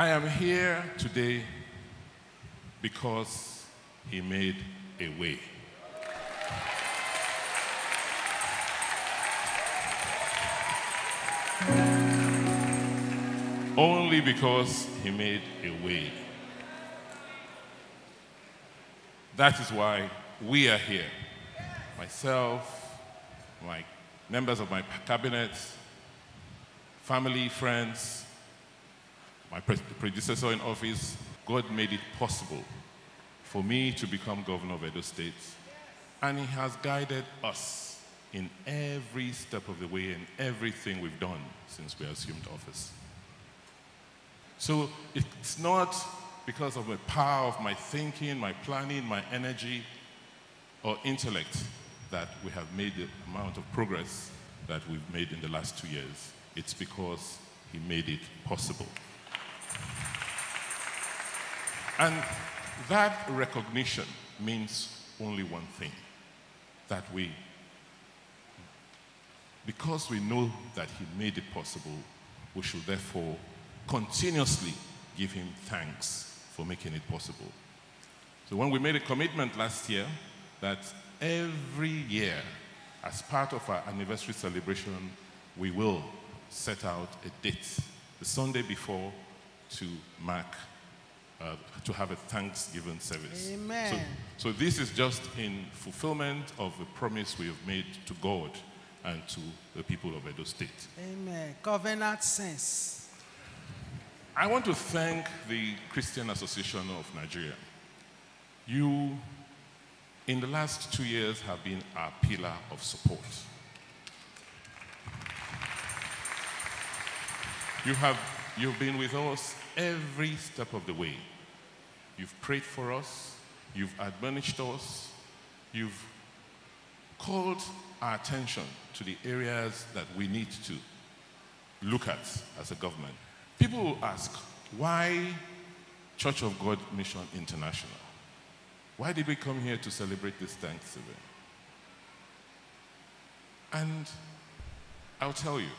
I am here today because he made a way. Only because he made a way. That is why we are here. Myself, my members of my cabinet, family, friends, my predecessor in office. God made it possible for me to become governor of Edo State. And he has guided us in every step of the way and everything we've done since we assumed office. So it's not because of the power of my thinking, my planning, my energy, or intellect that we have made the amount of progress that we've made in the last 2 years. It's because he made it possible. And that recognition means only one thing, that because we know that he made it possible, we should therefore continuously give him thanks for making it possible. So when we made a commitment last year that every year, as part of our anniversary celebration, we will set out a date, the Sunday before, to mark, to have a Thanksgiving service. Amen. So this is just in fulfillment of the promise we have made to God and to the people of Edo State. Amen. Covenant sense. I want to thank the Christian Association of Nigeria. You, in the last 2 years, have been our pillar of support. You've been with us every step of the way. You've prayed for us, you've admonished us, you've called our attention to the areas that we need to look at as a government. People will ask, why Church of God Mission International? Why did we come here to celebrate this Thanksgiving? And I'll tell you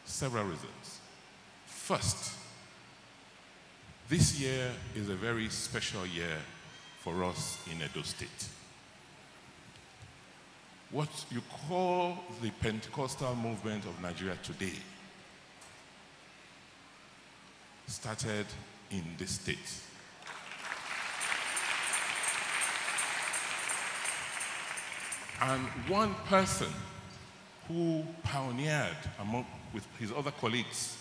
several reasons. First, this year is a very special year for us in Edo State. What you call the Pentecostal movement of Nigeria today started in this state. And one person who pioneered with his other colleagues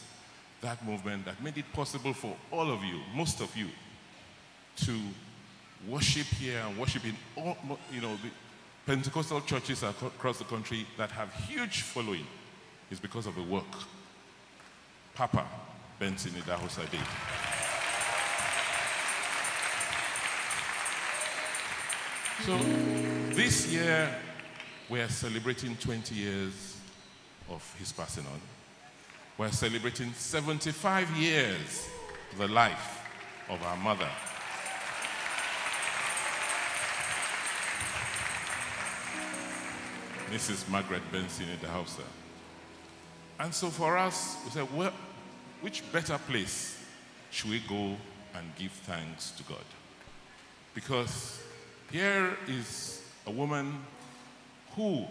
that movement that made it possible for all of you, most of you, to worship here and worship in all, the Pentecostal churches across the country that have huge following is because of the work Papa Benson Idahosa did. So this year we are celebrating 20 years of his passing on. We're celebrating 75 years of the life of our mother. Mrs. Margaret Benson Idahosa. And so for us, we said, well, which better place should we go and give thanks to God? Because here is a woman who,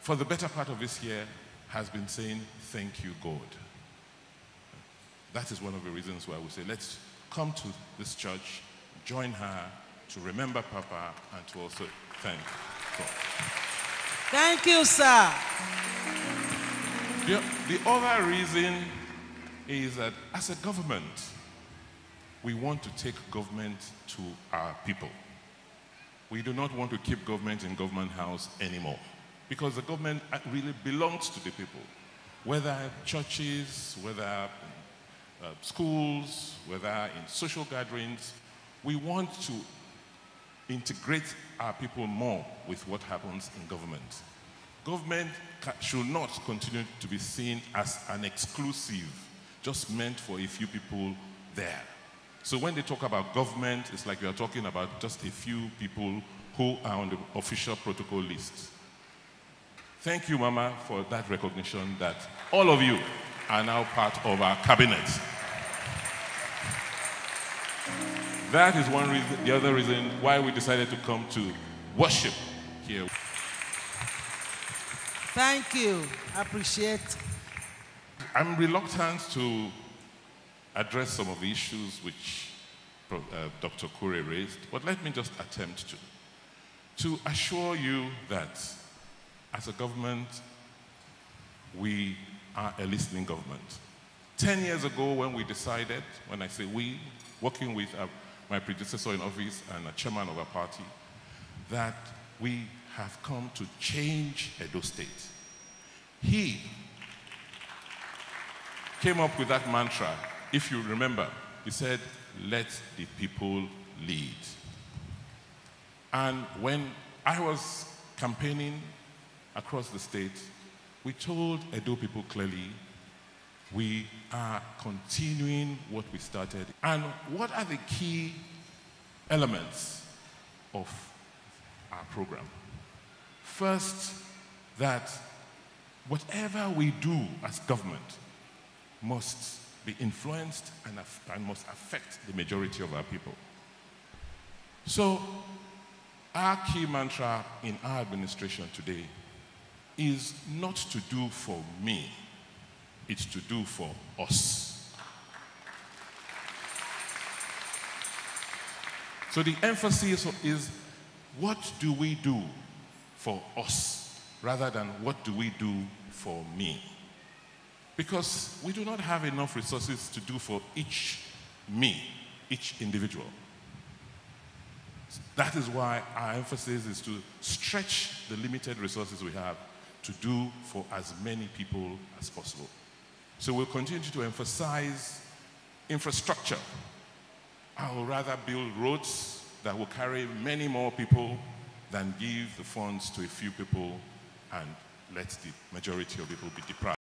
for the better part of this year, has been saying, thank you, God. That is one of the reasons why we say, let's come to this church, join her to remember Papa and to also thank God. Thank you, sir. The other reason is that as a government, we want to take government to our people. We do not want to keep government in government house anymore, because the government really belongs to the people. Whether churches, whether schools, whether in social gatherings, we want to integrate our people more with what happens in government. Government should not continue to be seen as an exclusive, just meant for a few people there. So when they talk about government, it's like we are talking about just a few people who are on the official protocol list. Thank you, Mama, for that recognition that all of you are now part of our cabinet. That is one reason, the other reason why we decided to come to worship here. Thank you. Appreciate. I'm reluctant to address some of the issues which Dr. Kure raised, but let me just attempt to assure you that as a government, we are a listening government. 10 years ago when we decided, when I say we, working with my predecessor in office and a chairman of our party, that we have come to change Edo State. He came up with that mantra. If you remember, he said, let the people lead. And when I was campaigning across the state, we told Edo people clearly, we are continuing what we started. And what are the key elements of our program? First, that whatever we do as government must be influenced and must affect the majority of our people. So, our key mantra in our administration today is not to do for me, it's to do for us. So the emphasis is, what do we do for us, rather than what do we do for me? Because we do not have enough resources to do for each individual. That is why our emphasis is to stretch the limited resources we have to do for as many people as possible. So we'll continue to emphasize infrastructure. I will rather build roads that will carry many more people than give the funds to a few people and let the majority of people be deprived.